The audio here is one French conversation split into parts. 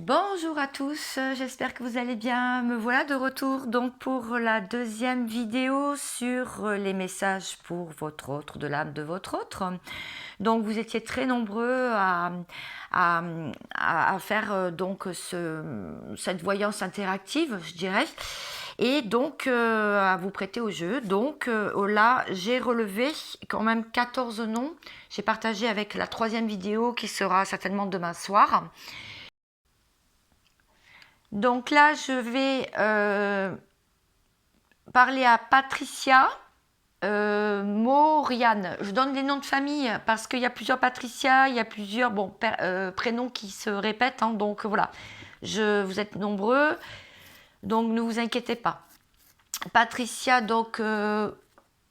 Bonjour à tous, j'espère que vous allez bien. Me voilà de retour donc pour la deuxième vidéo sur les messages pour votre autre, de l'âme de votre autre. Donc vous étiez très nombreux à, à faire donc cette voyance interactive, je dirais, et donc à vous prêter au jeu. Donc là, j'ai relevé quand même 14 noms. J'ai partagé avec la troisième vidéo qui sera certainement demain soir. Donc là, je vais parler à Patricia Mauriane. Je donne les noms de famille parce qu'il y a plusieurs Patricia, il y a plusieurs prénoms qui se répètent. Hein, donc voilà, vous êtes nombreux, donc ne vous inquiétez pas. Patricia, donc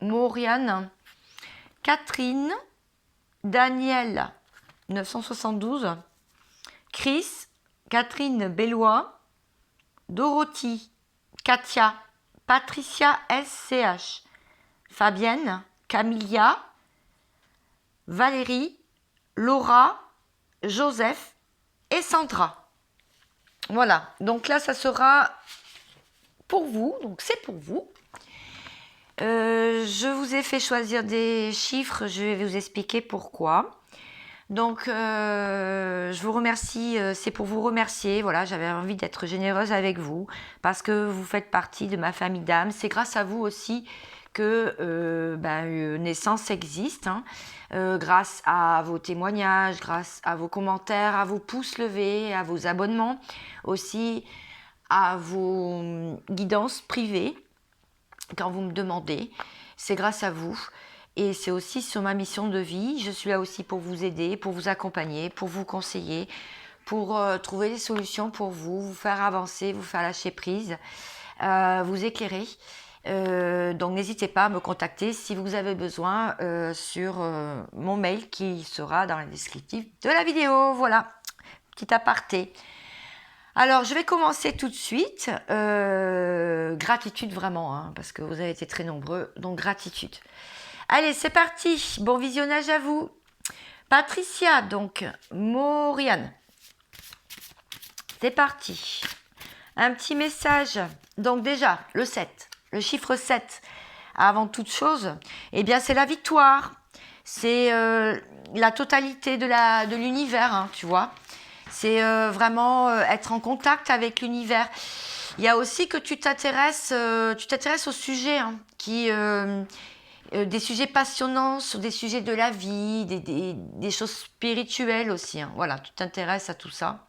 Mauriane, Catherine, Daniel, 972, Chris, Catherine Bellois, Dorothy, Katia, Patricia SCH, Fabienne, Camilla, Valérie, Laura, Joseph et Sandra. Voilà, donc là ça sera pour vous, donc c'est pour vous. Je vous ai fait choisir des chiffres, je vais vous expliquer pourquoi. Donc, je vous remercie, c'est pour vous remercier. Voilà, j'avais envie d'être généreuse avec vous parce que vous faites partie de ma famille d'âmes. C'est grâce à vous aussi que Naissance existe. Hein. Grâce à vos témoignages, grâce à vos commentaires, à vos pouces levés, à vos abonnements, aussi à vos guidances privées quand vous me demandez. C'est grâce à vous. Et c'est aussi sur ma mission de vie. Je suis là aussi pour vous aider, pour vous accompagner, pour vous conseiller, pour trouver des solutions pour vous, vous faire avancer, vous faire lâcher prise, vous éclairer. Donc n'hésitez pas à me contacter si vous avez besoin sur mon mail qui sera dans le descriptif de la vidéo. Voilà, petit aparté. Alors, je vais commencer tout de suite. Gratitude vraiment, hein, parce que vous avez été très nombreux, donc gratitude. Allez, c'est parti. Bon visionnage à vous. Patricia, donc, Mauriane. C'est parti. Un petit message. Donc déjà, le 7, le chiffre 7, avant toute chose, eh bien, c'est la victoire. C'est la totalité de l'univers, hein, tu vois. C'est vraiment être en contact avec l'univers. Il y a aussi que tu t'intéresses au sujet, hein, des sujets passionnants sur des sujets de la vie, des choses spirituelles aussi. Hein. Voilà, tu t'intéresses à tout ça.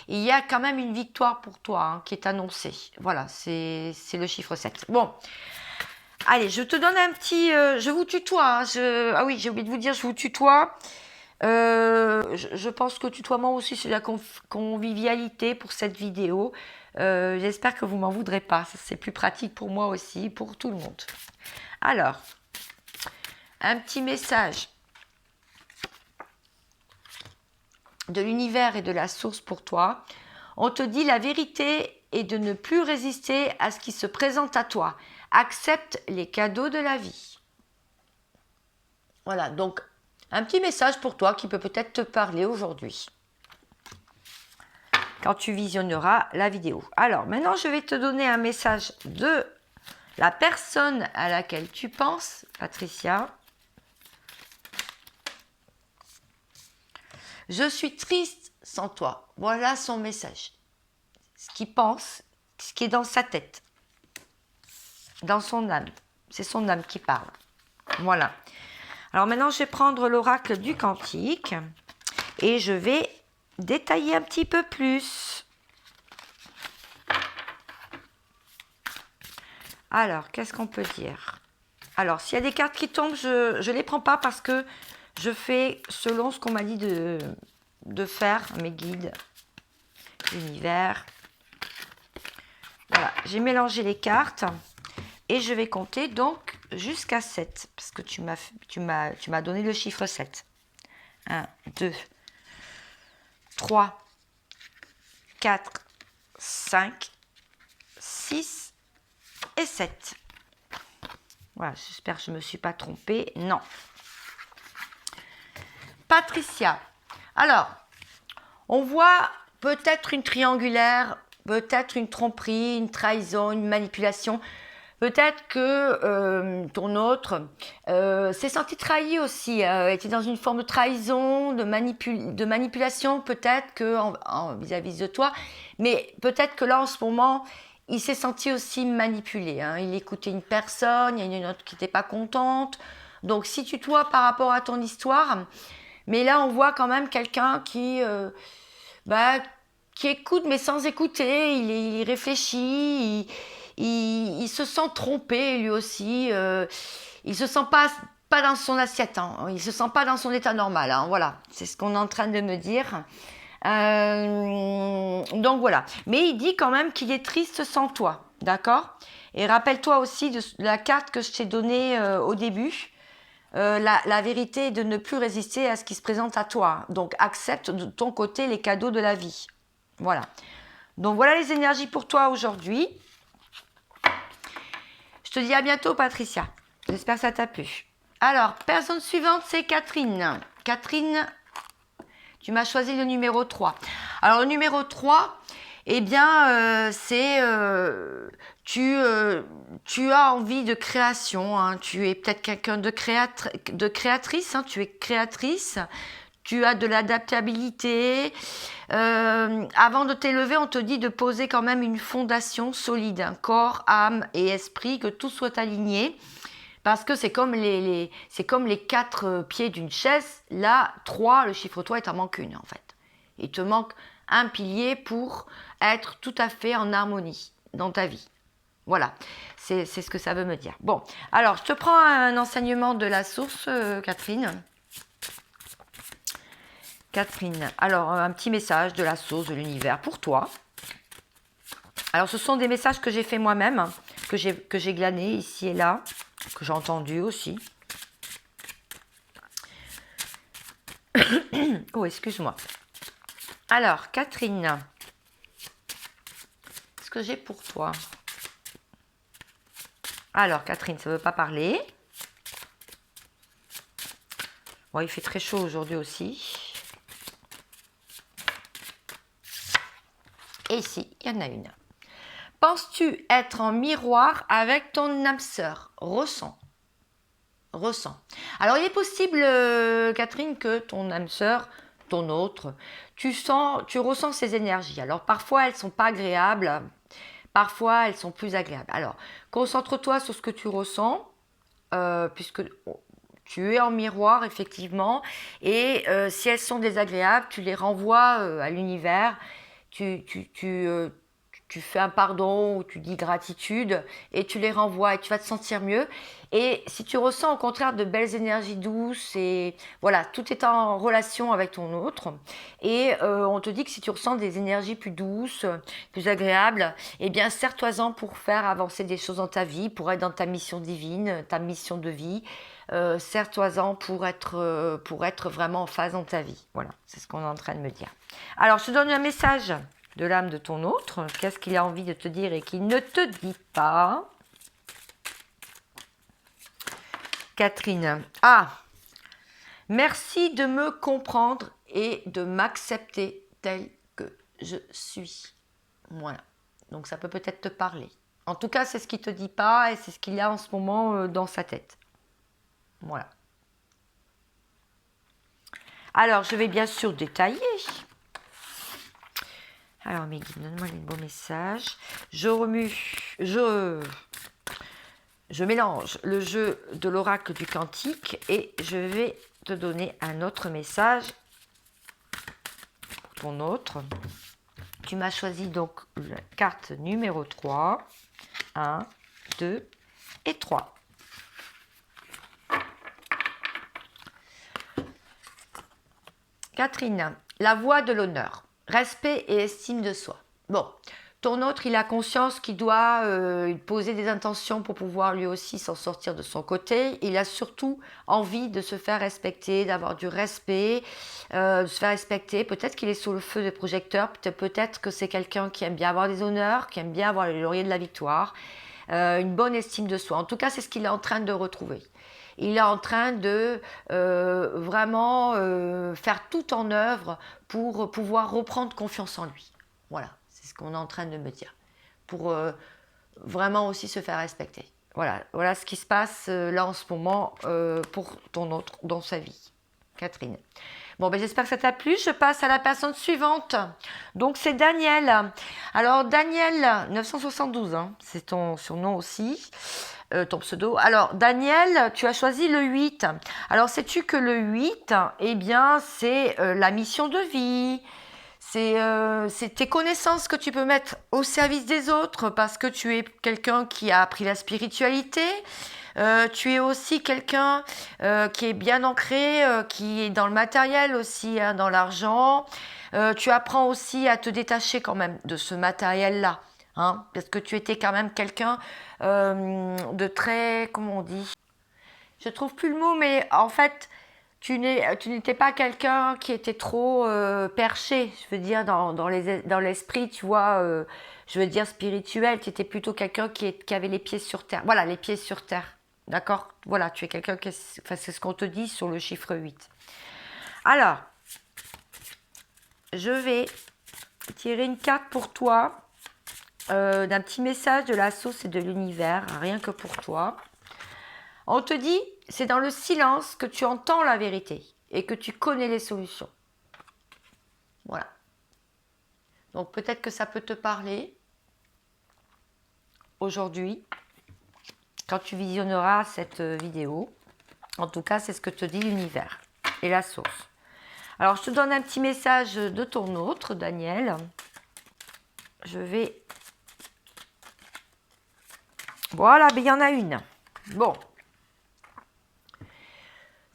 Et il y a quand même une victoire pour toi hein, qui est annoncée. Voilà, c'est le chiffre 7. Bon, allez, je te donne un petit... je vous tutoie. Hein, ah oui, j'ai oublié de vous dire, je vous tutoie. Je pense que tutoiement aussi, c'est la convivialité pour cette vidéo. J'espère que vous m'en voudrez pas. C'est plus pratique pour moi aussi, pour tout le monde. Alors, un petit message de l'univers et de la source pour toi. On te dit la vérité est de ne plus résister à ce qui se présente à toi. Accepte les cadeaux de la vie. Voilà, donc un petit message pour toi qui peut peut-être te parler aujourd'hui. Quand tu visionneras la vidéo. Alors, maintenant, je vais te donner un message de la personne à laquelle tu penses, Patricia. Je suis triste sans toi. Voilà son message. Ce qu'il pense, ce qui est dans sa tête, dans son âme. C'est son âme qui parle. Voilà. Alors maintenant, je vais prendre l'oracle du cantique et je vais détailler un petit peu plus. Alors, qu'est-ce qu'on peut dire? Alors, s'il y a des cartes qui tombent, je ne les prends pas parce que je fais selon ce qu'on m'a dit de faire, mes guides, l'univers. Voilà, j'ai mélangé les cartes et je vais compter donc jusqu'à 7 parce que tu m'as donné le chiffre 7. 1, 2, 3, 4, 5, 6 et 7. Voilà, j'espère que je ne me suis pas trompée. Non. Patricia. Alors, On voit peut-être une triangulaire, peut-être une tromperie, une trahison, une manipulation. Peut-être que ton autre s'est senti trahi aussi, était dans une forme de trahison, de manipulation, peut-être que vis-à-vis de toi. Mais peut-être que là, en ce moment, il s'est senti aussi manipulé. Hein. Il écoutait une personne, il y en a une autre qui n'était pas contente. Donc, situe-toi par rapport à ton histoire. Mais là, on voit quand même quelqu'un bah, qui écoute, mais sans écouter. Il réfléchit, il se sent trompé lui aussi. Il se sent pas dans son assiette. Hein. Il se sent pas dans son état normal. Hein. Voilà, c'est ce qu'on est en train de me dire. Donc voilà. Mais il dit quand même qu'il est triste sans toi. D'accord? Et rappelle-toi aussi de la carte que je t'ai donnée au début. La vérité est de ne plus résister à ce qui se présente à toi. Donc accepte de ton côté les cadeaux de la vie. Voilà. Donc voilà les énergies pour toi aujourd'hui. Je te dis à bientôt Patricia. J'espère que ça t'a plu. Alors, personne suivante, c'est Catherine. Catherine, tu m'as choisi le numéro 3. Alors le numéro 3, eh bien, tu as envie de création. Hein. Tu es peut-être quelqu'un de créatrice. Hein. Tu es créatrice. Tu as de l'adaptabilité. Avant de t'élever, on te dit de poser quand même une fondation solide. Hein. Corps, âme et esprit, que tout soit aligné. Parce que c'est comme les 4 pieds d'une chaise. Là, 3, le chiffre 3, il t'en manque une en fait. Il te manque un pilier pour être tout à fait en harmonie dans ta vie. Voilà, c'est ce que ça veut me dire. Bon, alors je te prends un enseignement de la source, Catherine. Catherine, alors un petit message de la source de l'univers pour toi. Alors ce sont des messages que j'ai fait moi-même, que j'ai glanés ici et là, que j'ai entendu aussi. Oh, excuse-moi. Alors, Catherine, qu'est-ce que j'ai pour toi? Alors, Catherine, ça ne veut pas parler. Bon, il fait très chaud aujourd'hui aussi. Et ici, il y en a une. Penses-tu être en miroir avec ton âme sœur? Ressens. Alors, il est possible, Catherine, que ton âme sœur, ton autre, tu ressens ces énergies. Alors, parfois, elles ne sont pas agréables. Parfois, elles sont plus agréables. Alors, concentre-toi sur ce que tu ressens, puisque tu es en miroir, effectivement. Et si elles sont désagréables, tu les renvoies à l'univers. Tu fais un pardon ou tu dis gratitude et tu les renvoies et tu vas te sentir mieux. Et si tu ressens au contraire de belles énergies douces et voilà, tout est en relation avec ton autre. Et on te dit que si tu ressens des énergies plus douces, plus agréables, eh bien serre-toi-en pour faire avancer des choses dans ta vie, pour être dans ta mission divine, ta mission de vie. Serre-toi-en pour être vraiment en phase dans ta vie. Voilà, c'est ce qu'on est en train de me dire. Alors, je te donne un message de l'âme de ton autre. Qu'est-ce qu'il a envie de te dire et qu'il ne te dit pas? Catherine. Ah, merci de me comprendre et de m'accepter tel que je suis. Voilà. Donc, ça peut peut-être te parler. En tout cas, c'est ce qu'il ne te dit pas et c'est ce qu'il a en ce moment dans sa tête. Voilà. Alors, je vais bien sûr détailler. Alors, mes guides, donne-moi les beaux messages. Je mélange le jeu de l'oracle du cantique et je vais te donner un autre message pour ton autre. Tu m'as choisi donc la carte numéro 3. 1, 2 et 3. Catherine, la voix de l'honneur. Respect et estime de soi. Bon, ton autre, il a conscience qu'il doit poser des intentions pour pouvoir lui aussi s'en sortir de son côté. Il a surtout envie de se faire respecter, d'avoir du respect, de se faire respecter. Peut-être qu'il est sous le feu des projecteurs, peut-être que c'est quelqu'un qui aime bien avoir des honneurs, qui aime bien avoir le laurier de la victoire, une bonne estime de soi. En tout cas, c'est ce qu'il est en train de retrouver. il est en train de vraiment faire tout en œuvre pour pouvoir reprendre confiance en lui. Voilà, c'est ce qu'on est en train de me dire. Pour vraiment aussi se faire respecter. Voilà, voilà ce qui se passe là en ce moment pour ton autre dans sa vie, Catherine. Bon, ben j'espère que ça t'a plu. Je passe à la personne suivante. Donc, c'est Daniel. Alors, Daniel, 972, hein, c'est ton surnom aussi, ton pseudo. Alors, Daniel, tu as choisi le 8. Alors, sais-tu que le 8, eh bien, c'est la mission de vie. C'est tes connaissances que tu peux mettre au service des autres parce que tu es quelqu'un qui a appris la spiritualité. Tu es aussi quelqu'un qui est bien ancré, qui est dans le matériel aussi, hein, dans l'argent. Tu apprends aussi à te détacher quand même de ce matériel-là. Hein, parce que tu étais quand même quelqu'un de très, comment on dit, je trouve plus le mot, mais en fait, tu n'étais pas quelqu'un qui était trop perché, je veux dire, dans l'esprit, tu vois, je veux dire spirituel, tu étais plutôt quelqu'un qui avait les pieds sur terre. Voilà, les pieds sur terre, d'accord. Voilà, tu es quelqu'un qui, enfin, c'est ce qu'on te dit sur le chiffre 8. Alors, je vais tirer une carte pour toi, d'un petit message de la source et de l'univers, rien que pour toi. On te dit, c'est dans le silence que tu entends la vérité et que tu connais les solutions. Voilà. Donc peut-être que ça peut te parler aujourd'hui, quand tu visionneras cette vidéo. En tout cas, c'est ce que te dit l'univers et la source. Alors, je te donne un petit message de ton autre, Daniel. Je vais... Voilà, mais il y en a une. Bon.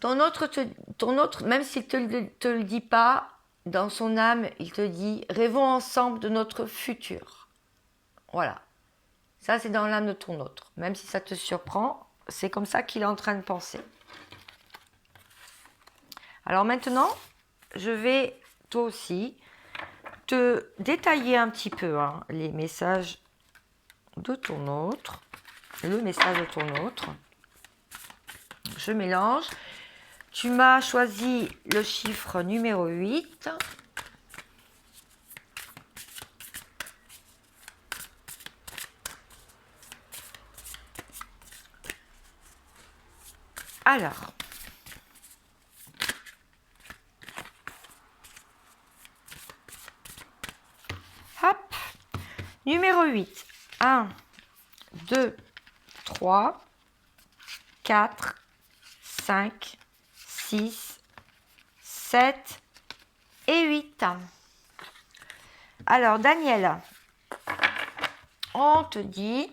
Ton autre, même s'il ne te le dit pas, dans son âme, il te dit « Rêvons ensemble de notre futur ». Voilà. Ça, c'est dans l'âme de ton autre. Même si ça te surprend, c'est comme ça qu'il est en train de penser. Alors maintenant, je vais, toi aussi, te détailler un petit peu hein, les messages de ton autre. Le message de ton autre. Je mélange. Tu m'as choisi le chiffre numéro 8. Alors, hop, numéro 8. 1, 2, 3, 4, 5, 6, 7 et 8. Alors, Daniel, on te dit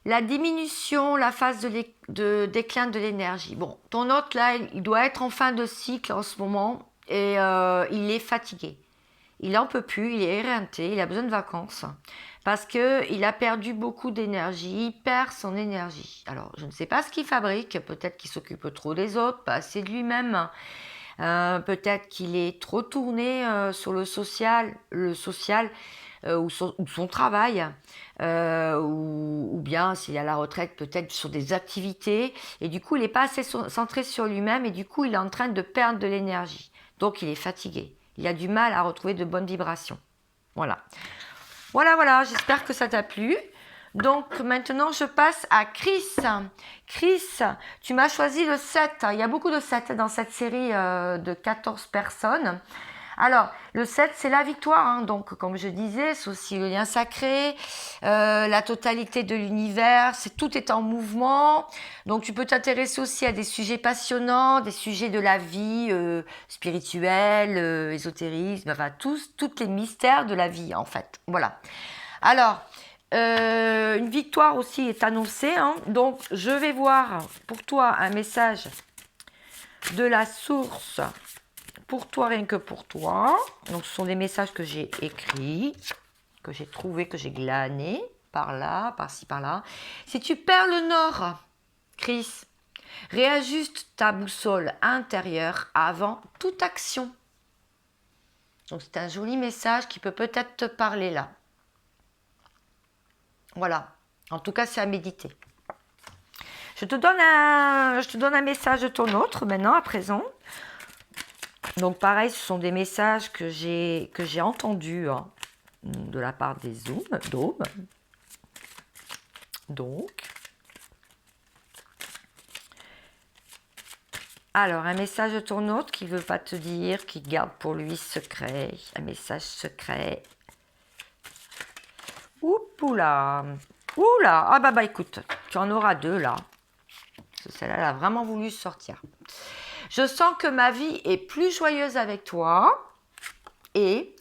la diminution, la phase de déclin de l'énergie. Bon, ton hôte, là, il doit être en fin de cycle en ce moment et il est fatigué. Il n'en peut plus, il est éreinté, il a besoin de vacances parce qu'il a perdu beaucoup d'énergie, il perd son énergie. Alors, je ne sais pas ce qu'il fabrique, peut-être qu'il s'occupe trop des autres, pas assez de lui-même. Peut-être qu'il est trop tourné sur le social ou son travail, ou bien s'il est à la retraite, peut-être sur des activités, et du coup, il n'est pas assez centré sur lui-même, et du coup, il est en train de perdre de l'énergie. Donc, il est fatigué. Il a du mal à retrouver de bonnes vibrations. Voilà. Voilà, j'espère que ça t'a plu. Donc maintenant, je passe à Chris. Chris, tu m'as choisi le 7. Il y a beaucoup de 7 dans cette série de 14 personnes. Alors, le 7, c'est la victoire. Hein. Donc, comme je disais, c'est aussi le lien sacré, la totalité de l'univers, tout est en mouvement. Donc, tu peux t'intéresser aussi à des sujets passionnants, des sujets de la vie spirituelle, ésotérisme, enfin, tous les mystères de la vie, en fait. Voilà. Alors, une victoire aussi est annoncée. Hein. Donc, je vais voir pour toi un message de la source pour toi, rien que pour toi. Donc, ce sont des messages que j'ai écrits, que j'ai trouvés, que j'ai glanés, par là, par-ci, par-là. Si tu perds le nord, Chris, réajuste ta boussole intérieure avant toute action. Donc, c'est un joli message qui peut peut-être te parler là. Voilà. En tout cas, c'est à méditer. Je te donne un message de ton autre maintenant, à présent. Donc pareil, ce sont des messages que j'ai entendus hein, de la part des dômes. Donc, alors un message de ton autre qui ne veut pas te dire, qui garde pour lui secret, un message secret. Oula, oula, ah bah écoute, tu en auras deux là. Celle-là, elle a vraiment voulu sortir. Je sens que ma vie est plus joyeuse avec toi et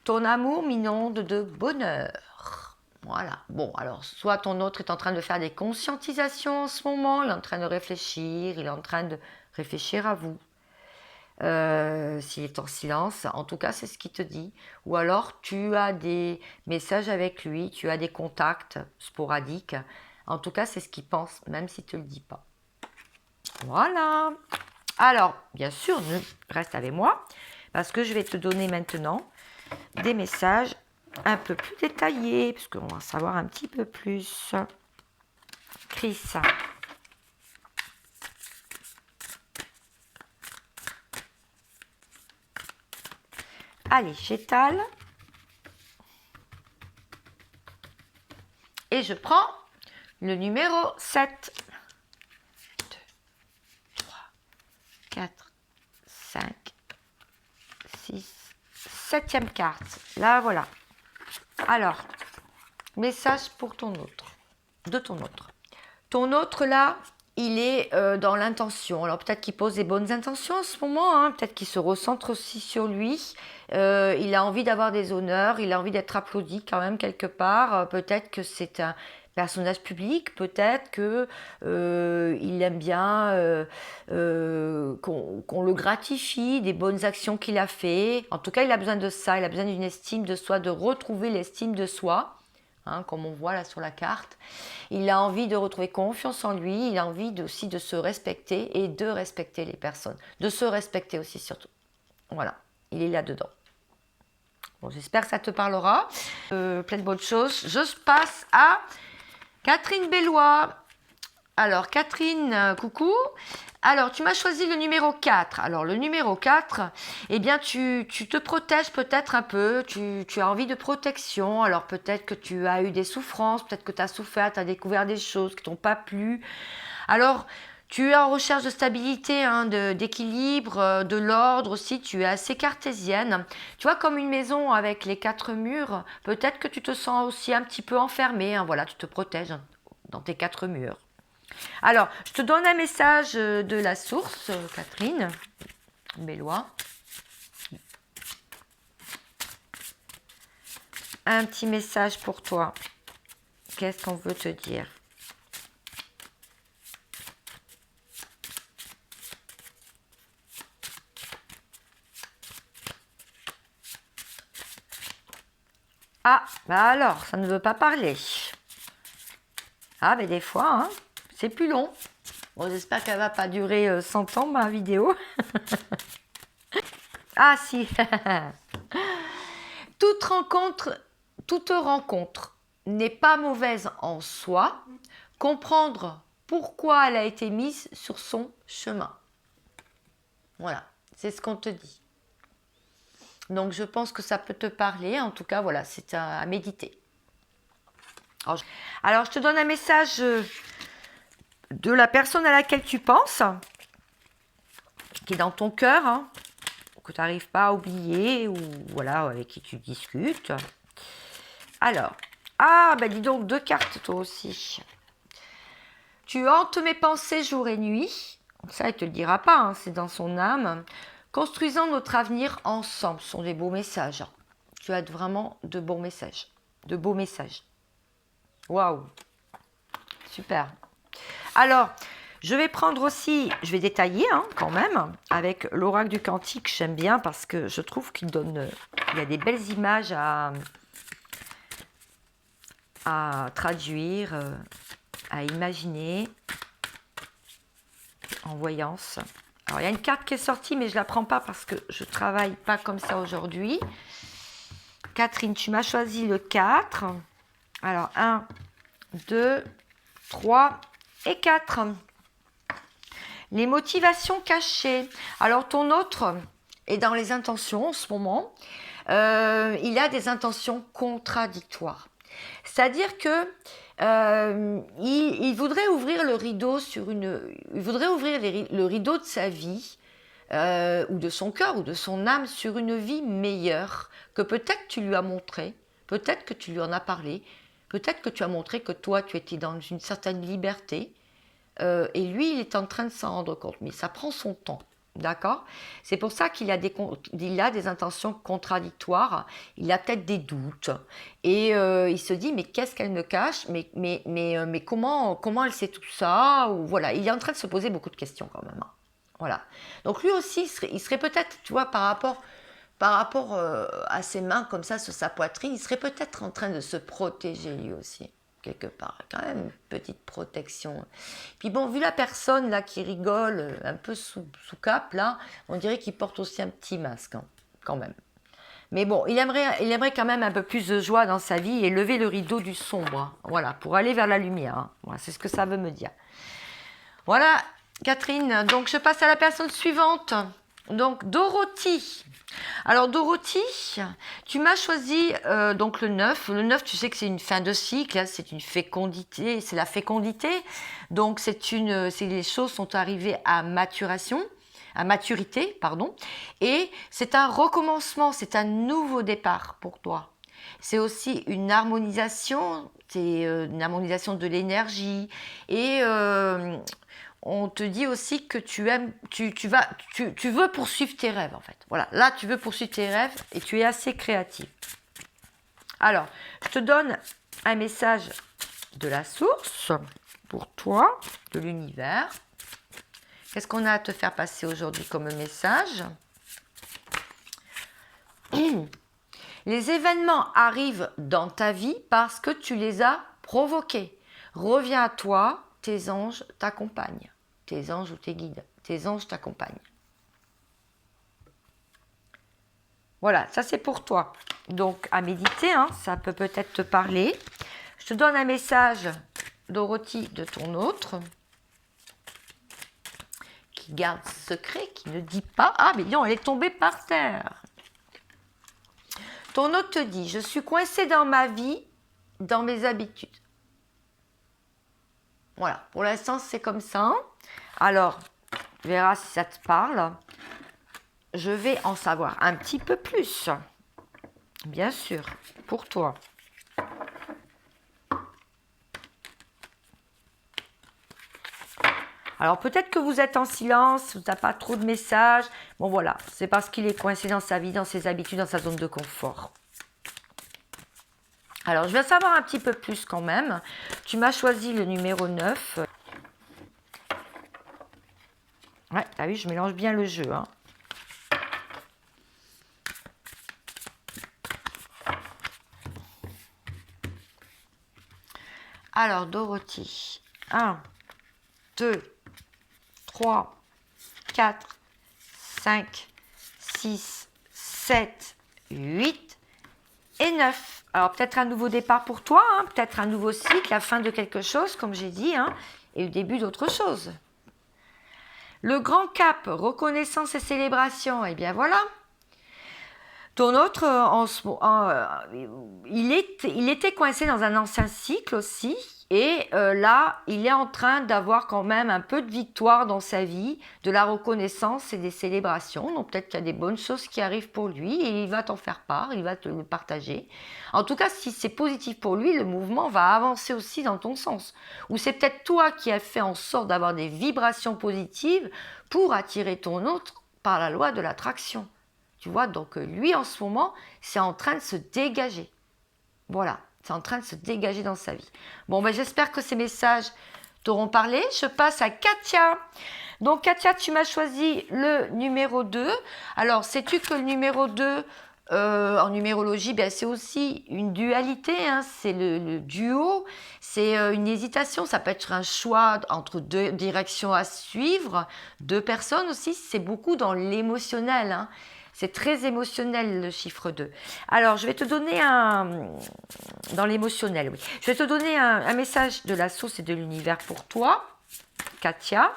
ton amour m'inonde de bonheur. Voilà. Bon, alors, soit ton autre est en train de faire des conscientisations en ce moment, il est en train de réfléchir, il est en train de réfléchir à vous. S'il est en silence, en tout cas, c'est ce qu'il te dit. Ou alors, tu as des messages avec lui, tu as des contacts sporadiques. En tout cas, c'est ce qu'il pense, même s'il ne te le dit pas. Voilà. Alors, bien sûr, reste avec moi, parce que je vais te donner maintenant des messages un peu plus détaillés, parce qu'on va en savoir un petit peu plus. Chris. Allez, j'étale. Et je prends le numéro 7. 4, 5, 6, 7e carte. Là, voilà. Alors, message pour ton autre. De ton autre. Ton autre, là, il est dans l'intention. Alors, peut-être qu'il pose des bonnes intentions en ce moment. Hein. Peut-être qu'il se recentre aussi sur lui. Il a envie d'avoir des honneurs. Il a envie d'être applaudi quand même quelque part. Peut-être que c'est un personnage public, peut-être que il aime bien qu'on le gratifie des bonnes actions qu'il a fait. En tout cas, il a besoin de ça, il a besoin d'une estime de soi, de retrouver l'estime de soi, hein, comme on voit là sur la carte. Il a envie de retrouver confiance en lui, il a envie aussi de se respecter et de respecter les personnes, de se respecter aussi surtout. Voilà, il est là-dedans. Bon, j'espère que ça te parlera. Plein de bonnes choses. Je passe à Catherine Bellois. Alors, Catherine, coucou. Alors, tu m'as choisi le numéro 4. Alors, le numéro 4, eh bien, tu te protèges peut-être un peu. Tu as envie de protection. Alors, peut-être que tu as eu des souffrances. Peut-être que tu as souffert, tu as découvert des choses qui t'ont pas plu. Alors, tu es en recherche de stabilité, hein, d'équilibre, de l'ordre aussi. Tu es assez cartésienne. Tu vois, comme une maison avec les 4 murs, peut-être que tu te sens aussi un petit peu enfermée. Hein, voilà, tu te protèges dans tes 4 murs. Alors, je te donne un message de la source, Catherine Bellois. Un petit message pour toi. Qu'est-ce qu'on veut te dire ? Ah, bah alors, ça ne veut pas parler. Ah, mais des fois, hein, c'est plus long. Bon, j'espère qu'elle ne va pas durer 100 ans, ma vidéo. Ah, si. Toute rencontre n'est pas mauvaise en soi. Comprendre pourquoi elle a été mise sur son chemin. Voilà, c'est ce qu'on te dit. Donc, je pense que ça peut te parler. En tout cas, voilà, c'est à méditer. Alors, je te donne un message de la personne à laquelle tu penses, qui est dans ton cœur, hein, que tu n'arrives pas à oublier, ou voilà, avec qui tu discutes. Alors, ah, ben dis donc, 2 cartes toi aussi. Tu hantes mes pensées jour et nuit. Ça, il ne te le dira pas, hein, c'est dans son âme. Construisons notre avenir ensemble. Ce sont des beaux messages. Tu as vraiment de bons messages. De beaux messages. Waouh. Super. Alors, je vais prendre aussi, je vais détailler hein, quand même, avec l'oracle du cantique. J'aime bien parce que je trouve qu'il donne, il y a des belles images à traduire, à imaginer en voyance. Alors, il y a une carte qui est sortie, mais je ne la prends pas parce que je ne travaille pas comme ça aujourd'hui. Catherine, tu m'as choisi le 4. Alors, 1, 2, 3 et 4. Les motivations cachées. Alors, ton autre est dans les intentions en ce moment. Il a des intentions contradictoires. C'est-à-dire que il voudrait ouvrir le rideau il voudrait ouvrir le rideau de sa vie ou de son cœur ou de son âme sur une vie meilleure que peut-être tu lui as montré, peut-être que tu lui en as parlé, peut-être que tu as montré que toi tu étais dans une certaine liberté et lui il est en train de s'en rendre compte, mais ça prend son temps. D'accord? C'est pour ça qu'il a des intentions contradictoires, il a peut-être des doutes et il se dit mais qu'est-ce qu'elle me cache, mais comment elle sait tout ça, ou voilà, il est en train de se poser beaucoup de questions quand même. Voilà. Donc lui aussi il serait peut-être, tu vois, par rapport à ses mains comme ça sur sa poitrine, il serait peut-être en train de se protéger lui aussi. Quelque part, quand même une petite protection. Puis bon, vu la personne là qui rigole un peu sous cap là, on dirait qu'il porte aussi un petit masque hein, quand même. Mais bon, il aimerait quand même un peu plus de joie dans sa vie et lever le rideau du sombre, hein, voilà, pour aller vers la lumière. Hein. Voilà, c'est ce que ça veut me dire. Voilà, Catherine. Donc je passe à la personne suivante. Donc Dorothy. Alors Dorothy, tu m'as choisi donc le 9. Le 9, tu sais que c'est une fin de cycle, hein, c'est une fécondité, c'est la fécondité. Donc les choses sont arrivées à maturité, pardon. Et c'est un recommencement, c'est un nouveau départ pour toi. C'est aussi une harmonisation, c'est une harmonisation de l'énergie et on te dit aussi que tu veux poursuivre tes rêves en fait. Voilà, là tu veux poursuivre tes rêves et tu es assez créatif. Alors, je te donne un message de la source pour toi, de l'univers. Qu'est-ce qu'on a à te faire passer aujourd'hui comme message? Les événements arrivent dans ta vie parce que tu les as provoqués. Reviens à toi, tes anges t'accompagnent. Tes anges ou tes guides, tes anges t'accompagnent. Voilà, ça c'est pour toi. Donc à méditer, hein, ça peut peut-être te parler. Je te donne un message, Dorothy, de ton autre, qui garde secret, qui ne dit pas. Ah, mais non, elle est tombée par terre. Ton autre te dit, je suis coincée dans ma vie, dans mes habitudes. Voilà, pour l'instant c'est comme ça. Alors, tu verras si ça te parle. Je vais en savoir un petit peu plus, bien sûr, pour toi. Alors peut-être que vous êtes en silence, vous n'avez pas trop de messages. Bon voilà, c'est parce qu'il est coincé dans sa vie, dans ses habitudes, dans sa zone de confort. Alors je vais savoir un petit peu plus quand même. Tu m'as choisi le numéro 9. Ouais, t'as vu, je mélange bien le jeu. Hein. Alors, Dorothy. 1, 2, 3, 4, 5, 6, 7, 8 et 9. Alors, peut-être un nouveau départ pour toi, hein, peut-être un nouveau cycle, la fin de quelque chose, comme j'ai dit, hein, et le début d'autre chose. Le grand cap, reconnaissance et célébration, eh bien voilà. Ton autre, il était coincé dans un ancien cycle aussi. Et là, il est en train d'avoir quand même un peu de victoire dans sa vie, de la reconnaissance et des célébrations. Donc peut-être qu'il y a des bonnes choses qui arrivent pour lui et il va t'en faire part, il va te le partager. En tout cas, si c'est positif pour lui, le mouvement va avancer aussi dans ton sens. Ou c'est peut-être toi qui as fait en sorte d'avoir des vibrations positives pour attirer ton autre par la loi de l'attraction. Tu vois, donc lui en ce moment, c'est en train de se dégager. Voilà. C'est en train de se dégager dans sa vie. Bon, ben, j'espère que ces messages t'auront parlé. Je passe à Katia. Donc, Katia, tu m'as choisi le numéro 2. Alors, sais-tu que le numéro 2, en numérologie, ben, c'est aussi une dualité. Hein, c'est le duo. C'est une hésitation. Ça peut être un choix entre deux directions à suivre. Deux personnes aussi. C'est beaucoup dans l'émotionnel. Hein. C'est très émotionnel le chiffre 2. Alors, je vais te donner dans l'émotionnel, oui. Je vais te donner un message de la source et de l'univers pour toi. Katia.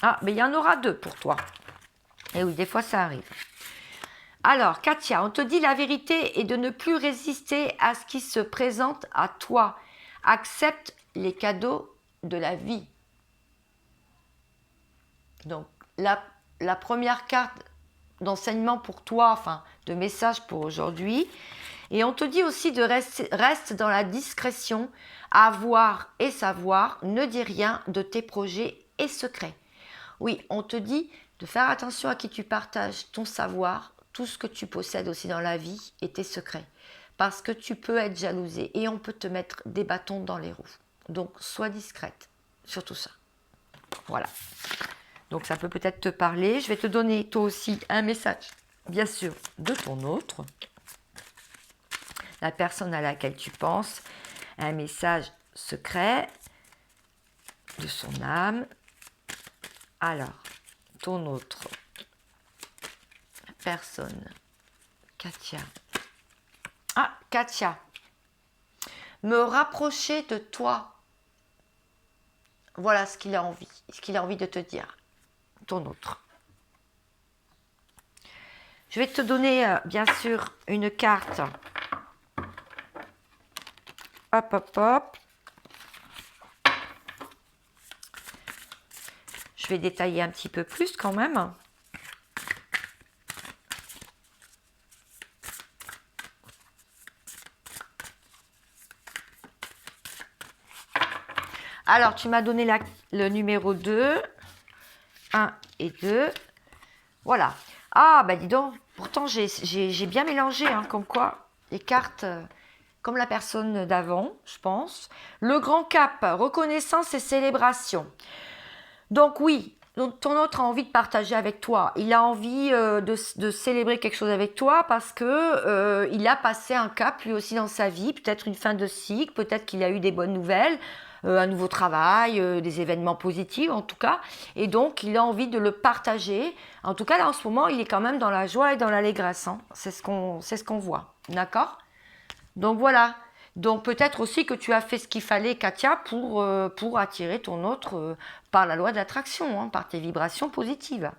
Ah, mais il y en aura 2 pour toi. Et oui, des fois, ça arrive. Alors, Katia, on te dit la vérité est de ne plus résister à ce qui se présente à toi. Accepte les cadeaux de la vie. Donc, la première carte d'enseignement pour toi, enfin, de message pour aujourd'hui. Et on te dit aussi de reste dans la discrétion, avoir et savoir, ne dis rien de tes projets et secrets. Oui, on te dit de faire attention à qui tu partages ton savoir, tout ce que tu possèdes aussi dans la vie et tes secrets. Parce que tu peux être jalousée et on peut te mettre des bâtons dans les roues. Donc, sois discrète sur tout ça. Voilà. Donc, ça peut peut-être te parler. Je vais te donner toi aussi un message, bien sûr, de ton autre. La personne à laquelle tu penses, un message secret de son âme. Alors, ton autre personne, Katia. Ah, Katia, me rapprocher de toi. Voilà ce qu'il a envie de te dire, ton autre. Je vais te donner, bien sûr, une carte. Hop, hop, hop. Je vais détailler un petit peu plus quand même. Alors, tu m'as donné le numéro 2. 1 et 2. Voilà. Ah, bah dis donc, pourtant j'ai bien mélangé, hein, comme quoi, les cartes, comme la personne d'avant, je pense. Le grand cap, reconnaissance et célébration. Donc oui, ton autre a envie de partager avec toi. Il a envie de célébrer quelque chose avec toi parce que il a passé un cap lui aussi dans sa vie, peut-être une fin de cycle, peut-être qu'il a eu des bonnes nouvelles, un nouveau travail, des événements positifs en tout cas. Et donc il a envie de le partager. En tout cas là en ce moment, il est quand même dans la joie et dans l'allégresse. Hein. C'est ce qu'on voit. D'accord ? Donc voilà. Donc peut-être aussi que tu as fait ce qu'il fallait, Katia, pour attirer ton autre par la loi de l'attraction, hein, par tes vibrations positives.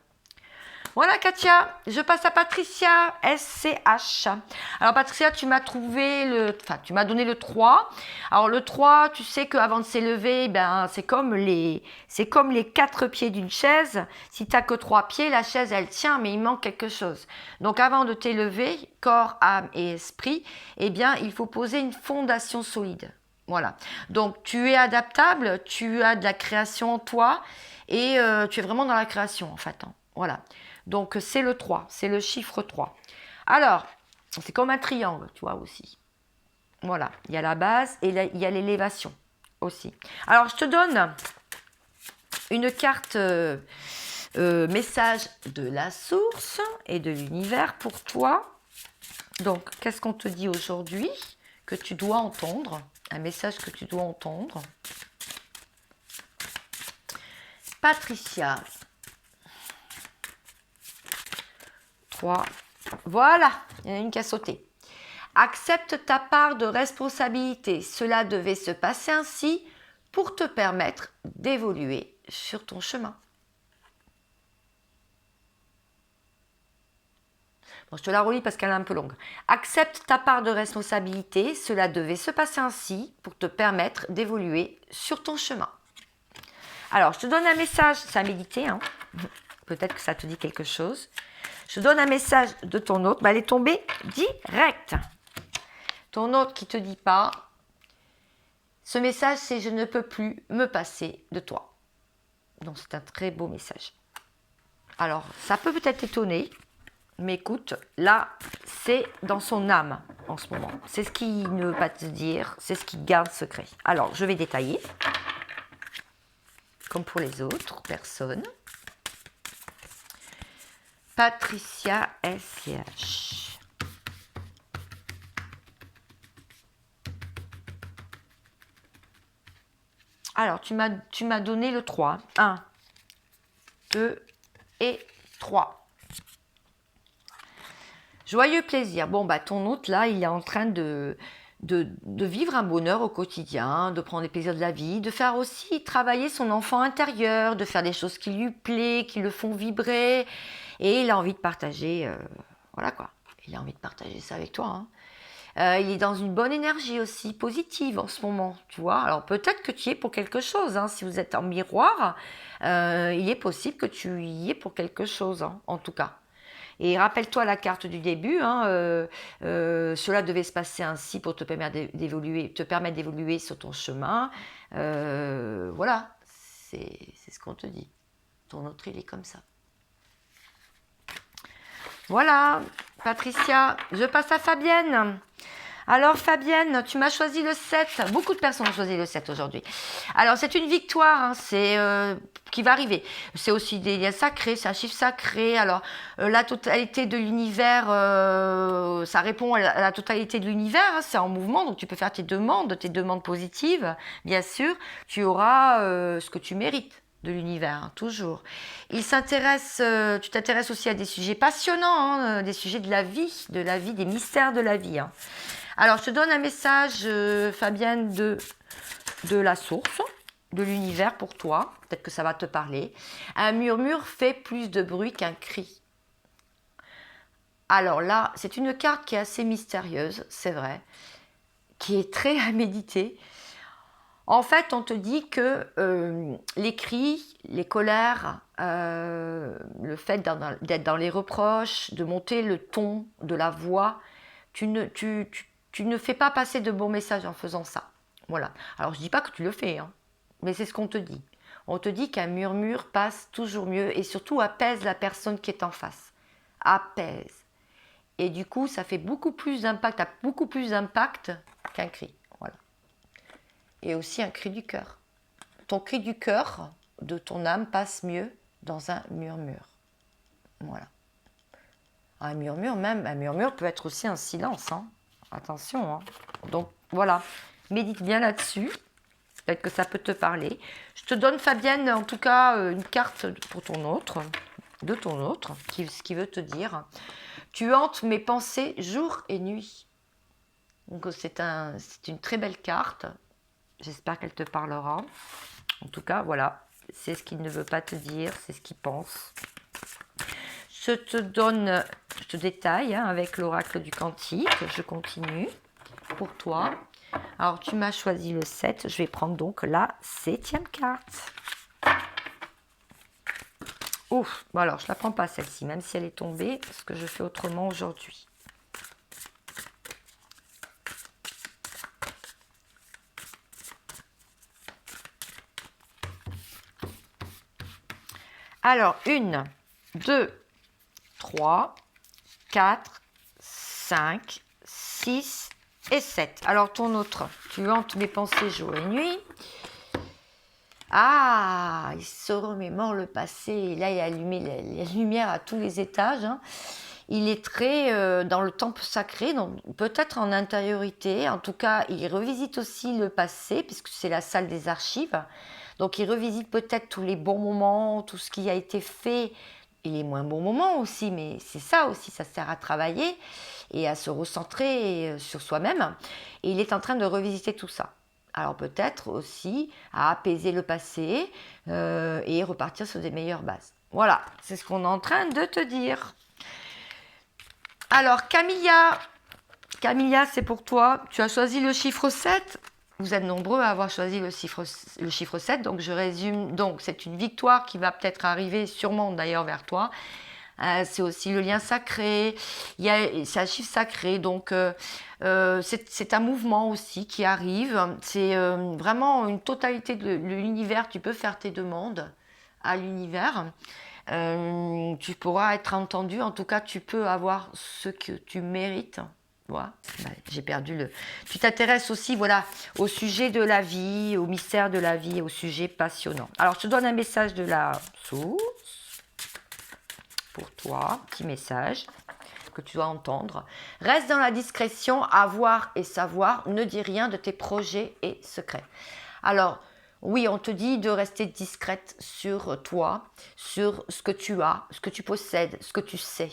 Voilà Katia, je passe à Patricia, SCH. Alors Patricia, tu m'as donné le 3. Alors le 3, tu sais qu'avant de s'élever, ben, c'est comme les 4 pieds d'une chaise. Si tu n'as que 3 pieds, la chaise elle tient, mais il manque quelque chose. Donc avant de t'élever, corps, âme et esprit, eh bien il faut poser une fondation solide. Voilà. Donc tu es adaptable, tu as de la création en toi et tu es vraiment dans la création en fait. Hein. Voilà. Donc, c'est le 3, c'est le chiffre 3. Alors, c'est comme un triangle, tu vois, aussi. Voilà, il y a la base et il y a l'élévation aussi. Alors, je te donne une carte message de la source et de l'univers pour toi. Donc, qu'est-ce qu'on te dit aujourd'hui que tu dois entendre? Un message que tu dois entendre. Patricia. 3. Voilà, il y en a une qui a sauté. Accepte ta part de responsabilité. Cela devait se passer ainsi pour te permettre d'évoluer sur ton chemin. Bon, je te la relis parce qu'elle est un peu longue. Accepte ta part de responsabilité. Cela devait se passer ainsi pour te permettre d'évoluer sur ton chemin. Alors, je te donne un message. C'est à méditer, hein. Peut-être que ça te dit quelque chose. Je donne un message de ton autre. Elle est tombée direct. Ton autre qui ne te dit pas. Ce message, c'est « Je ne peux plus me passer de toi ». Donc, c'est un très beau message. Alors, ça peut peut-être t'étonner. Mais écoute, là, c'est dans son âme en ce moment. C'est ce qu'il ne veut pas te dire. C'est ce qu'il garde secret. Alors, je vais détailler. Comme pour les autres personnes. Patricia SCH. Alors, tu m'as donné le 3. 1, 2 et 3. Joyeux plaisir. Bon, bah ton autre, là, il est en train de de vivre un bonheur au quotidien, de prendre des plaisirs de la vie, de faire aussi travailler son enfant intérieur, de faire des choses qui lui plaisent, qui le font vibrer. Et il a envie de partager, voilà quoi, il a envie de partager ça avec toi, hein. Il est dans une bonne énergie aussi, positive en ce moment, tu vois. Alors peut-être que tu y es pour quelque chose, hein. Si vous êtes en miroir, il est possible que tu y es pour quelque chose, hein, en tout cas. Et rappelle-toi la carte du début, hein, cela devait se passer ainsi pour te permettre d'évoluer sur ton chemin. Voilà, c'est ce qu'on te dit. Ton autre, il est comme ça. Voilà, Patricia, je passe à Fabienne. Alors Fabienne, tu m'as choisi le 7. Beaucoup de personnes ont choisi le 7 aujourd'hui. Alors c'est une victoire, hein, qui va arriver. C'est aussi des liens sacrés, c'est un chiffre sacré. Alors la totalité de l'univers, ça répond à la totalité de l'univers, hein, c'est en mouvement, donc tu peux faire tes demandes positives, bien sûr. Tu auras ce que tu mérites de l'univers, hein, toujours. Tu t'intéresses aussi à des sujets passionnants, hein, des sujets de la vie, des mystères de la vie, hein. Alors, je te donne un message, Fabienne, de la source, de l'univers pour toi. Peut-être que ça va te parler. Un murmure fait plus de bruit qu'un cri. Alors là, c'est une carte qui est assez mystérieuse, c'est vrai, qui est très à méditer. En fait, on te dit que les cris, les colères, le fait d'être dans les reproches, de monter le ton de la voix, tu ne fais pas passer de bons messages en faisant ça. Voilà. Alors, je ne dis pas que tu le fais, hein, mais c'est ce qu'on te dit. On te dit qu'un murmure passe toujours mieux et surtout apaise la personne qui est en face. Apaise. Et du coup, ça fait beaucoup plus d'impact, qu'un cri. Voilà. Et aussi un cri du cœur. Ton cri du cœur de ton âme passe mieux dans un murmure. Voilà. Un murmure peut être aussi un silence, hein. Attention, hein. Donc voilà, médite bien là-dessus. Peut-être que ça peut te parler. Je te donne, Fabienne, en tout cas, une carte pour ton autre, ce qui veut te dire. Tu hantes mes pensées jour et nuit. Donc c'est une très belle carte. J'espère qu'elle te parlera. En tout cas, voilà, c'est ce qu'il ne veut pas te dire, c'est ce qu'il pense. Je te détaille, hein, avec l'oracle du cantique. Je continue pour toi. Alors, tu m'as choisi le 7. Je vais prendre donc la 7e carte. Ouf, bon alors, je ne la prends pas celle-ci, même si elle est tombée, parce que je fais autrement aujourd'hui. Alors, 1, 2, 3, 4, 5, 6 et 7. Alors, ton autre, tu hantes mes pensées jour et nuit. Ah, il se remémore le passé. Et là, il a allumé la lumière à tous les étages, hein. Il est très dans le temple sacré, donc peut-être en intériorité. En tout cas, il revisite aussi le passé, puisque c'est la salle des archives. Donc, il revisite peut-être tous les bons moments, tout ce qui a été fait, et les moins bons moments aussi. Mais c'est ça aussi, ça sert à travailler et à se recentrer sur soi-même. Et il est en train de revisiter tout ça. Alors peut-être aussi à apaiser le passé et repartir sur des meilleures bases. Voilà, c'est ce qu'on est en train de te dire. Alors Camilla, c'est pour toi. Tu as choisi le chiffre 7. Vous êtes nombreux à avoir choisi le chiffre 7. Donc je résume. Donc c'est une victoire qui va peut-être arriver sûrement d'ailleurs vers toi. C'est aussi le lien sacré, c'est un chiffre sacré, donc c'est un mouvement aussi qui arrive, c'est vraiment une totalité de l'univers, tu peux faire tes demandes à l'univers, tu pourras être entendu, en tout cas tu peux avoir ce que tu mérites. Voilà. J'ai perdu le... Tu t'intéresses aussi, voilà, au sujet de la vie, au mystère de la vie, au sujet passionnant. Alors je te donne un message de la source. Pour toi, petit message que tu dois entendre. Reste dans la discrétion, avoir et savoir. Ne dis rien de tes projets et secrets. Alors, oui, on te dit de rester discrète sur toi, sur ce que tu as, ce que tu possèdes, ce que tu sais.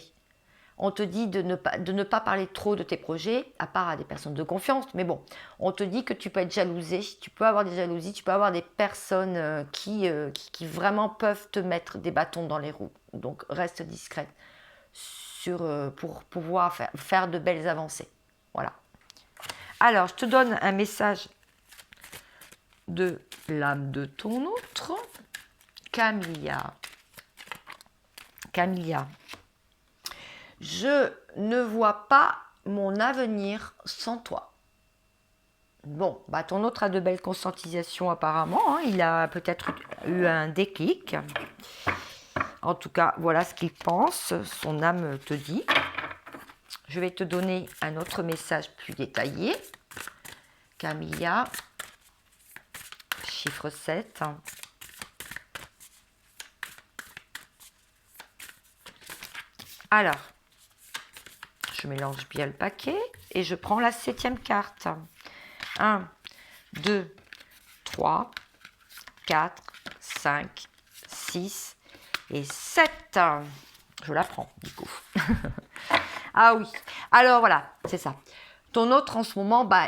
On te dit de ne pas parler trop de tes projets, à part à des personnes de confiance. Mais bon, on te dit que tu peux être jalousé, tu peux avoir des jalousies, tu peux avoir des personnes qui vraiment peuvent te mettre des bâtons dans les roues. Donc, reste discrète pour pouvoir faire de belles avancées. Voilà. Alors, je te donne un message de l'âme de ton autre. Camilla. Camilla. Je ne vois pas mon avenir sans toi. Bon, bah ton autre a de belles conscientisations apparemment. Hein. Il a peut-être eu un déclic. En tout cas, voilà ce qu'il pense. Son âme te dit. Je vais te donner un autre message plus détaillé. Camilla, chiffre 7. Alors, je mélange bien le paquet et je prends la 7e carte. 1, 2, 3, 4, 5, 6 et 7. Je la prends, du coup. Ah oui. Alors voilà, c'est ça. Ton autre, en ce moment, bah,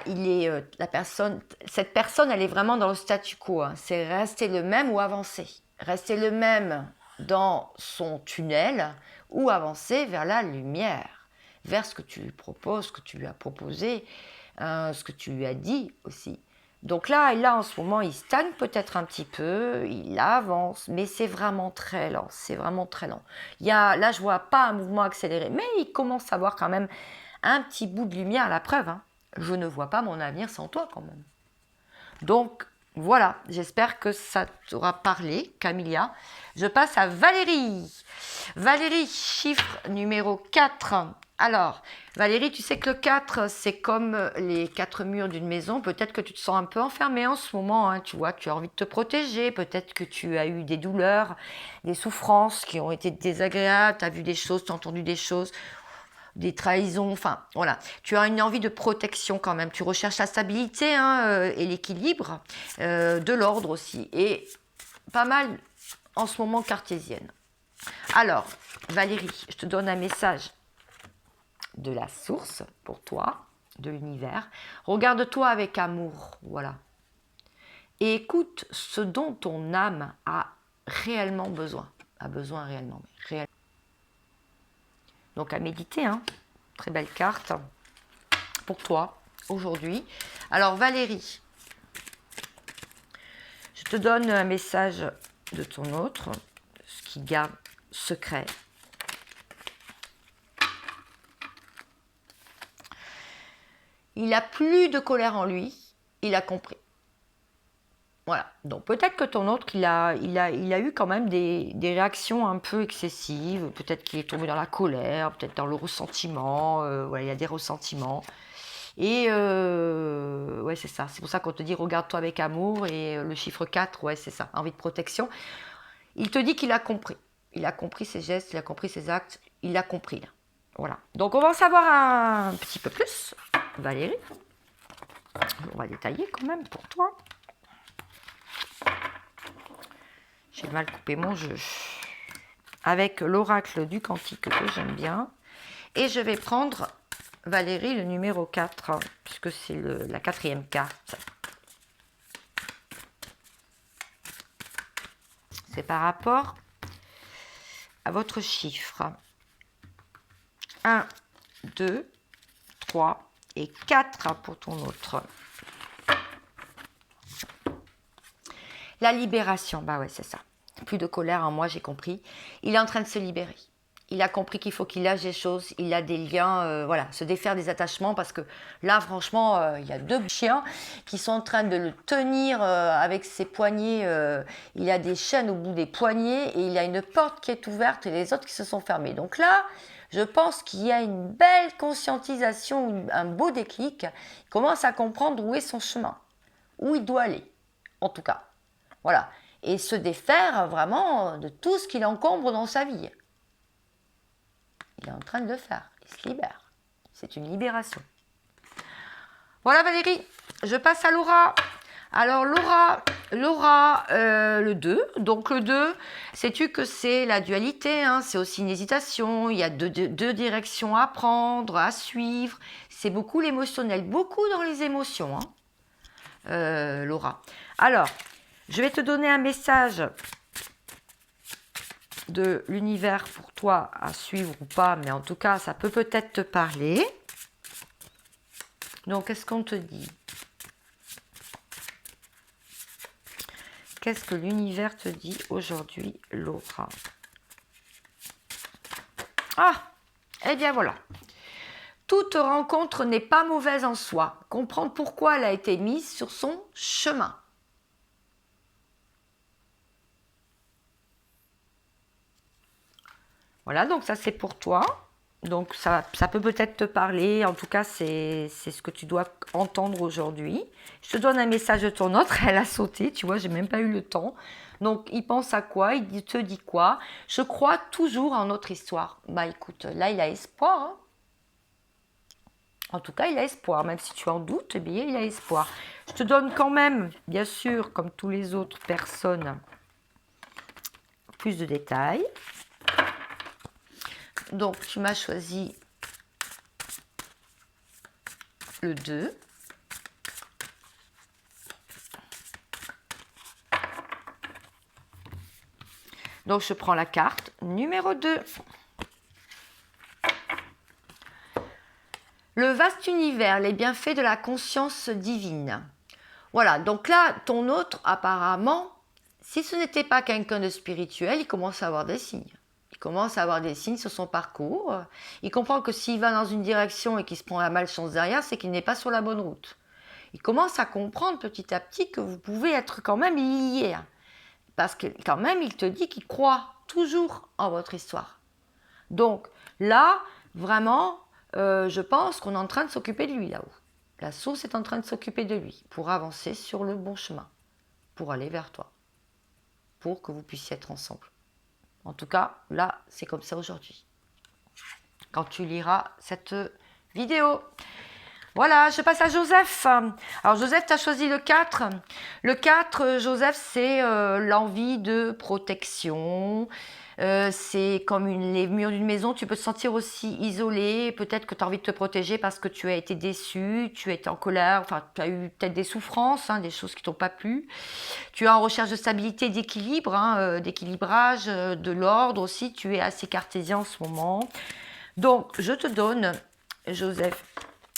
cette personne, elle est vraiment dans le statu quo. Hein. C'est rester le même ou avancer. Rester le même dans son tunnel ou avancer vers la lumière, vers ce que tu lui proposes, ce que tu lui as proposé, ce que tu lui as dit aussi. Donc là, en ce moment, il stagne peut-être un petit peu, il avance, mais c'est vraiment très lent, c'est vraiment très lent. Là, je vois pas un mouvement accéléré, mais il commence à avoir quand même un petit bout de lumière à la preuve. Hein. Je ne vois pas mon avenir sans toi quand même. Donc, voilà, j'espère que ça t'aura parlé, Camilla. Je passe à Valérie. Valérie, chiffre numéro 4. Alors, Valérie, tu sais que le 4, c'est comme les 4 murs d'une maison. Peut-être que tu te sens un peu enfermée en ce moment. Hein. Tu vois, tu as envie de te protéger. Peut-être que tu as eu des douleurs, des souffrances qui ont été désagréables. Tu as vu des choses, tu as entendu des choses, des trahisons. Enfin, voilà. Tu as une envie de protection quand même. Tu recherches la stabilité et l'équilibre, de l'ordre aussi. Et pas mal en ce moment cartésienne. Alors, Valérie, je te donne un message de la source pour toi, de l'univers. Regarde-toi avec amour, voilà. Et écoute ce dont ton âme a réellement besoin. A besoin réellement. Donc à méditer, hein. Très belle carte pour toi aujourd'hui. Alors Valérie, je te donne un message de ton autre, ce qui garde secret. Il a plus de colère en lui, il a compris. Voilà, donc peut-être que ton autre, il a eu quand même des réactions un peu excessives, peut-être qu'il est tombé dans la colère, peut-être dans le ressentiment, il y a des ressentiments. Et ouais, c'est ça, c'est pour ça qu'on te dit regarde-toi avec amour, et le chiffre 4, ouais, c'est ça, envie de protection. Il te dit qu'il a compris. Il a compris ses gestes, il a compris ses actes, il a compris. Là. Voilà. Donc on va en savoir un petit peu plus, Valérie. On va détailler quand même pour toi. J'ai mal coupé mon jeu. Avec l'oracle du cantique que j'aime bien. Et je vais prendre, Valérie, le numéro 4, puisque c'est la 4e carte. C'est par rapport à votre chiffre. 1, 2, 3 et 4 pour ton autre. La libération, bah ouais, c'est ça. Plus de colère en moi, j'ai compris. Il est en train de se libérer. Il a compris qu'il faut qu'il lâche des choses, il a des liens, se défaire des attachements, parce que là, franchement, il y a 2 chiens qui sont en train de le tenir avec ses poignets. Il a des chaînes au bout des poignets et il a une porte qui est ouverte et les autres qui se sont fermées. Donc là, je pense qu'il y a une belle conscientisation, un beau déclic. Il commence à comprendre où est son chemin, où il doit aller, en tout cas. Voilà. Et se défaire vraiment de tout ce qui l'encombre dans sa vie. Il est en train de le faire. Il se libère. C'est une libération. Voilà Valérie. Je passe à Laura. Alors Laura, Laura, le 2. Donc le 2, sais-tu que c'est la dualité, hein, c'est aussi une hésitation, il y a deux directions à prendre, à suivre. C'est beaucoup l'émotionnel, beaucoup dans les émotions, hein, Laura. Alors, je vais te donner un message de l'univers pour toi à suivre ou pas, mais en tout cas, ça peut peut-être te parler. Donc, qu'est-ce qu'on te dit? Qu'est-ce que l'univers te dit aujourd'hui, Laura? Ah, eh bien voilà. Toute rencontre n'est pas mauvaise en soi. Comprendre pourquoi elle a été mise sur son chemin. Voilà, donc ça c'est pour toi. Donc ça peut peut-être te parler. En tout cas, c'est ce que tu dois entendre aujourd'hui. Je te donne un message de ton autre. Elle a sauté, tu vois, j'ai même pas eu le temps. Donc il pense à quoi? Il te dit quoi? Je crois toujours en notre histoire. Bah écoute, là il a espoir, hein. En tout cas, il a espoir, même si tu en doutes, eh bien, il a espoir. Je te donne quand même, bien sûr, comme tous les autres personnes, plus de détails. Donc, tu m'as choisi le 2. Donc, je prends la carte numéro 2. Le vaste univers, les bienfaits de la conscience divine. Voilà, donc là, ton autre, apparemment, si ce n'était pas quelqu'un de spirituel, il commence à avoir des signes. Il commence à avoir des signes sur son parcours. Il comprend que s'il va dans une direction et qu'il se prend la malchance derrière, c'est qu'il n'est pas sur la bonne route. Il commence à comprendre petit à petit que vous pouvez être quand même liés. Parce que quand même, il te dit qu'il croit toujours en votre histoire. Donc là, vraiment, je pense qu'on est en train de s'occuper de lui là-haut. La source est en train de s'occuper de lui pour avancer sur le bon chemin, pour aller vers toi, pour que vous puissiez être ensemble. En tout cas, là, c'est comme ça aujourd'hui. Quand tu liras cette vidéo. Voilà, je passe à Joseph. Alors Joseph, tu as choisi le 4. Le 4, Joseph, c'est l'envie de protection. C'est comme les murs d'une maison, tu peux te sentir aussi isolé. Peut-être que tu as envie de te protéger parce que tu as été déçu, tu as été en colère, enfin tu as eu peut-être des souffrances, hein, des choses qui t'ont pas plu. Tu es en recherche de stabilité, d'équilibre, hein, d'équilibrage, de l'ordre aussi. Tu es assez cartésien en ce moment. Donc je te donne, Joseph,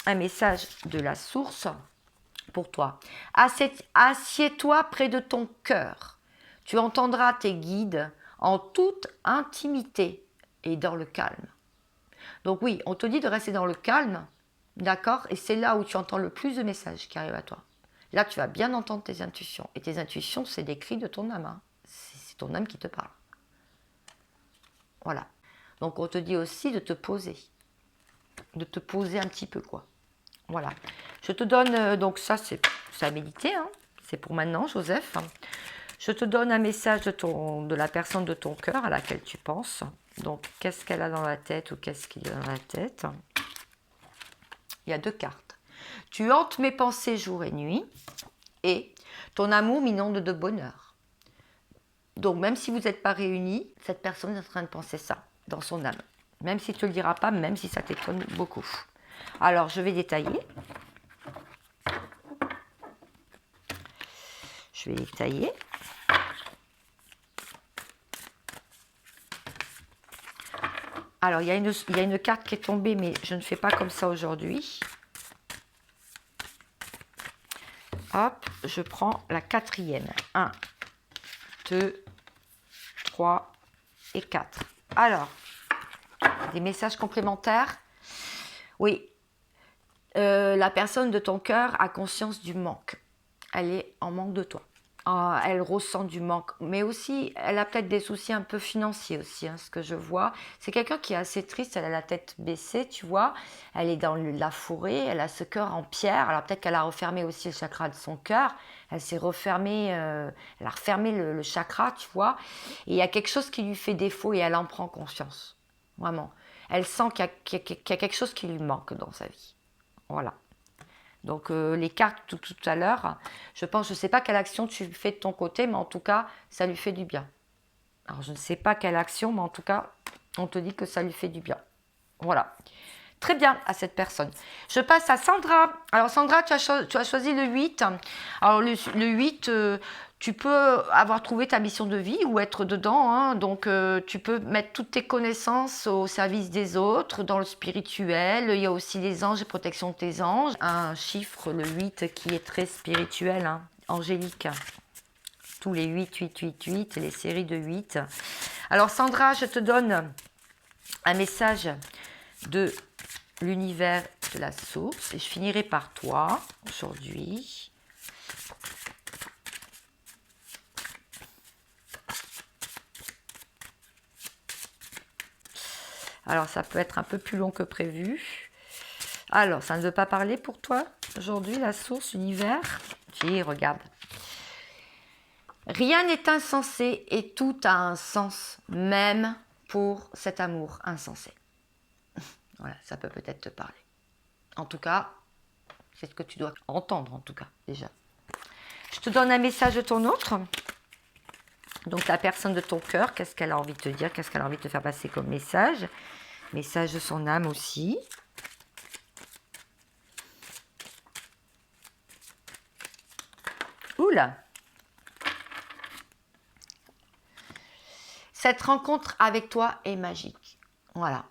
un message de la source pour toi. Assieds-toi près de ton cœur. Tu entendras tes guides en toute intimité et dans le calme. Donc oui, on te dit de rester dans le calme, d'accord? Et c'est là où tu entends le plus de messages qui arrivent à toi. Là, tu vas bien entendre tes intuitions. Et tes intuitions, c'est des cris de ton âme, hein. C'est ton âme qui te parle. Voilà. Donc on te dit aussi de te poser. De te poser un petit peu, quoi. Voilà. Je te donne, donc ça c'est à méditer, hein. C'est pour maintenant, Joseph. Je te donne un message de la personne de ton cœur à laquelle tu penses. Donc, qu'est-ce qu'elle a dans la tête ou qu'est-ce qu'il y a dans la tête? Il y a 2 cartes. Tu hantes mes pensées jour et nuit et ton amour m'inonde de bonheur. Donc, même si vous n'êtes pas réunis, cette personne est en train de penser ça dans son âme. Même si tu ne le diras pas, même si ça t'étonne beaucoup. Alors, je vais détailler. Je vais détailler. Alors, il y a une carte qui est tombée, mais je ne fais pas comme ça aujourd'hui. Hop, je prends la 4e. 1, 2, 3 et 4. Alors, des messages complémentaires. Oui, la personne de ton cœur a conscience du manque. Elle est en manque de toi. Elle ressent du manque, mais aussi, elle a peut-être des soucis un peu financiers aussi, hein, ce que je vois. C'est quelqu'un qui est assez triste, elle a la tête baissée, tu vois. Elle est dans la forêt, elle a ce cœur en pierre. Alors peut-être qu'elle a refermé aussi le chakra de son cœur. Elle s'est refermée, elle a refermé le chakra, tu vois. Et il y a quelque chose qui lui fait défaut et elle en prend conscience. Vraiment. Elle sent qu'il y a quelque chose qui lui manque dans sa vie. Voilà. Donc les cartes tout à l'heure, je ne sais pas quelle action tu fais de ton côté, mais en tout cas, ça lui fait du bien. Alors je ne sais pas quelle action, mais en tout cas, on te dit que ça lui fait du bien. Voilà. Très bien à cette personne. Je passe à Sandra. Alors Sandra, tu as choisi le 8. Alors le 8, tu peux avoir trouvé ta mission de vie ou être dedans. Hein. Donc tu peux mettre toutes tes connaissances au service des autres, dans le spirituel. Il y a aussi les anges et protection de tes anges. Un chiffre, le 8, qui est très spirituel, hein, angélique. Tous les 8, 8, 8, 8, les séries de 8. Alors Sandra, je te donne un message de l'univers de la source et je finirai par toi aujourd'hui. Alors ça peut être un peu plus long que prévu. Alors ça ne veut pas parler pour toi aujourd'hui, la source, l'univers? Si, regarde. Rien n'est insensé et tout a un sens, même pour cet amour insensé. Voilà, ça peut peut-être te parler. En tout cas, c'est ce que tu dois entendre, en tout cas, déjà. Je te donne un message de ton autre. Donc, la personne de ton cœur, qu'est-ce qu'elle a envie de te dire? Qu'est-ce qu'elle a envie de te faire passer comme message? Message de son âme aussi. Oula! Cette rencontre avec toi est magique. Voilà.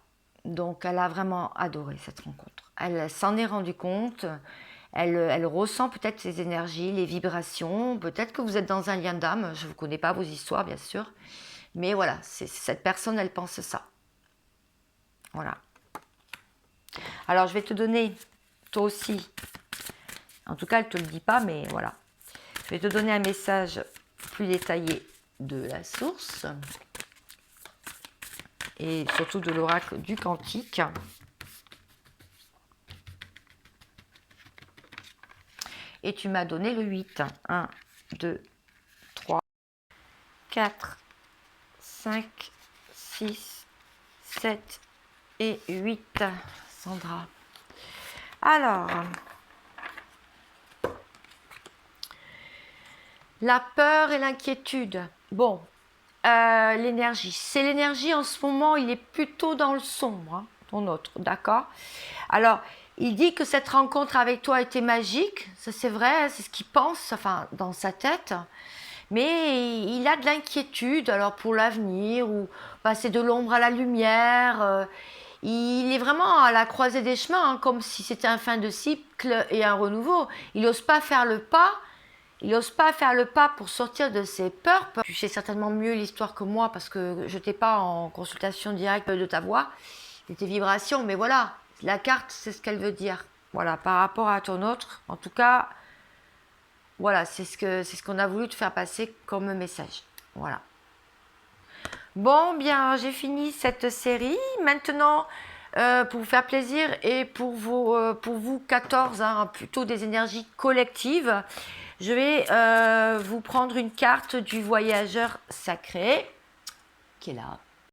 Donc, elle a vraiment adoré cette rencontre. Elle s'en est rendue compte. Elle ressent peut-être ses énergies, les vibrations. Peut-être que vous êtes dans un lien d'âme. Je ne vous connais pas vos histoires, bien sûr. Mais voilà, cette personne, elle pense ça. Voilà. Alors, je vais te donner, toi aussi, en tout cas, elle ne te le dit pas, mais voilà. Je vais te donner un message plus détaillé de la source. Et surtout de l'oracle du Cantique. Et tu m'as donné le 8. 1, 2, 3, 4, 5, 6, 7 et 8. Sandra. Alors, la peur et l'inquiétude. Bon, l'énergie. C'est l'énergie en ce moment, il est plutôt dans le sombre, hein, ton autre, d'accord? Alors, il dit que cette rencontre avec toi était magique, ça c'est vrai, c'est ce qu'il pense, enfin, dans sa tête. Mais il a de l'inquiétude, alors pour l'avenir, ou passer de l'ombre à la lumière. Il est vraiment à la croisée des chemins, hein, comme si c'était un fin de cycle et un renouveau. Il n'ose pas faire le pas. Il n'ose pas faire le pas pour sortir de ses peurs. Tu sais certainement mieux l'histoire que moi parce que je n'étais pas en consultation directe de ta voix, de tes vibrations. Mais voilà, la carte, c'est ce qu'elle veut dire. Voilà, par rapport à ton autre, en tout cas, voilà, c'est ce qu'on a voulu te faire passer comme message. Voilà. Bon, bien, j'ai fini cette série. Maintenant, pour vous faire plaisir et pour vous 14, hein, plutôt des énergies collectives, je vais vous prendre une carte du voyageur sacré, qui est là.